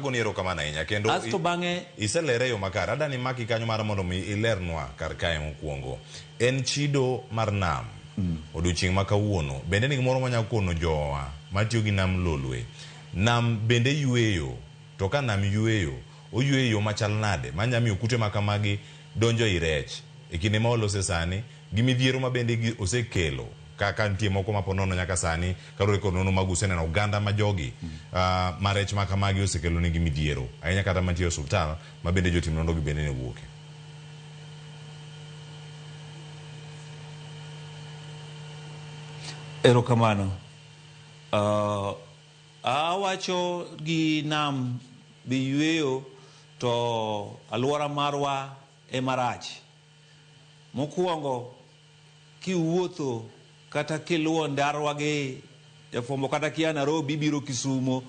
agoni erokamano ahinya kendo asto bang'e iselere yo makare. Adani maki kanyo mar mondo mi ilernwa kar kae mokwongo. En chido mar nam. Odiochieng' ma kawuono bende ni gimoro manyalo kono jowa matiyo gi Nam Lolwe. Nam bende yweyo, to ka nam yweyo, oyweyo machal nade manya miyo kute makamagi donjo i rech e kinde ma olose sani, gi midhiero ma bende osekelo kaka nitie moko maponono nyaka sani karore kod nono mag useneno oganda ma jogi ma rech makamagi osekelo nigi midhiero ahinya kata mantie e osuptal ma bende jotim nonro gi bende ne wuoke. Erokamano. Awacho gi nam bi yweyo to alwora marwa e marach. Mokwongo kiwuotho kata kiluwo ndarwa gi jafwambo kata kia Nairobi biro Kisumo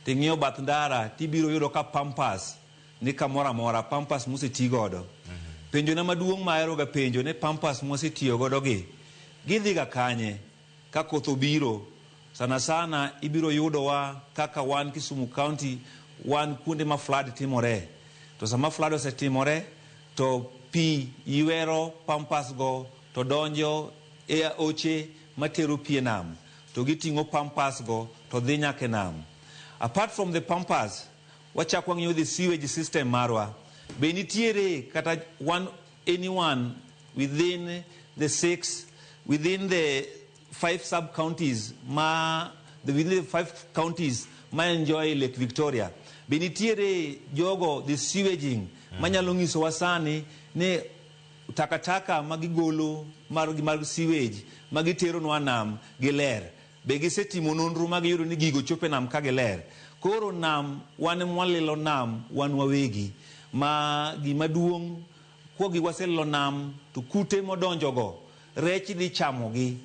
ting'iyo bath ndara tibiro yudo ka pampas ni kamoro amora pampas moseti godo. Penjo na maduong' ma ahero ga penjo ne pampas mosetiyo godo gidhi ga kanye ka koth obiro. Sana sana ibiro yudowa kaka wan Kisumu County wan kuonde ma flood timore. To sama flood osetimore to pi ywero pampas go to donjo e oche matero pi e nam. To giting'o pampas go to dhi nyaka nam. Apart from the pampas, wachak wang'iyo the sewage system marwa. Be nitiere kata anyone within the 5 sub-counties within the 5 counties ma enjoy Lake Victoria. Be nitiere jogo the sewaging manyalo ng'iso wasani ne takataka magigolo mar sewage magitero nwa nam giler. Be gisetimo nonro magiyudo ni gigo chope nam ka giler. Koro nam wan mwalilo nam wan wawegi ma gimaduong' kwogi waselilo nam to kute modonjo go rech dhi chamo gi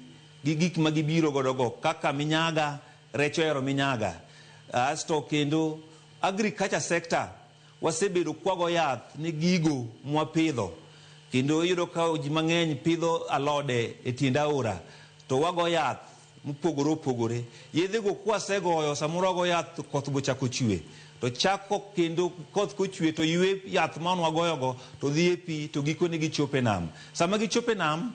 gik magibiro godo go kaka minyaga rech ohero minyaga. Asto kendo agriculture sector wasebedo kwago yath ni gigo mwapidho kendo iyudo ka ji mang'eny pidho alode e tiend aora to wago yath mopogore opogore. Yedhe go kwasegoyo samoro wago yath koth bochako chwe to chako kendo koth kochwe to ywe yath man wagoyo go to dhi e pi to gikone gichope nam. Sama gichope nam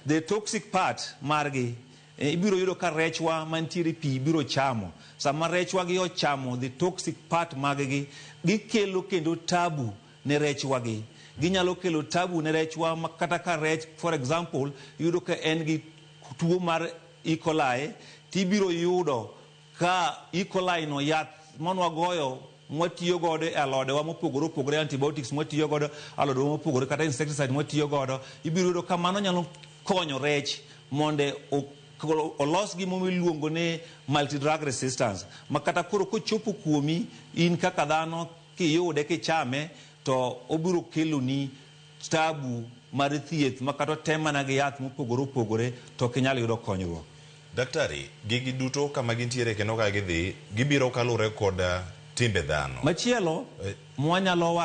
the toxic part margi ibiro yudo ka rechwa mantiere pi biro chamo. Sama rechwa gi ochamo the toxic part maggi gikelo kendo tabu ne rechwa gi. Ginyalo kelo tabu ne rechwa kata ka rech for example yudo ka en gi tuo mar E. coli tibiro yudo ka E. coli no yath manwa goyo mwatiyo godo e alode wa mopogore opogore antibiotics mwatiyo godo alode wa mopogore kata insecticide mwatiyo godo ibiro yudo ka mano nyalo konyo rech monde olos gimo miluongo ne multi drug resistance makata koro kochopo kuomi in kaka dhano kiyude kichame to obiro keloni tabu mar thieth makata temana gi yath mopogore opogore to kinyalo yudo konyruok. Daktari, gigi duto kama gintiere kendo ka gidhi gibiro kalure kod timbe dhano. Machielo mwanyalo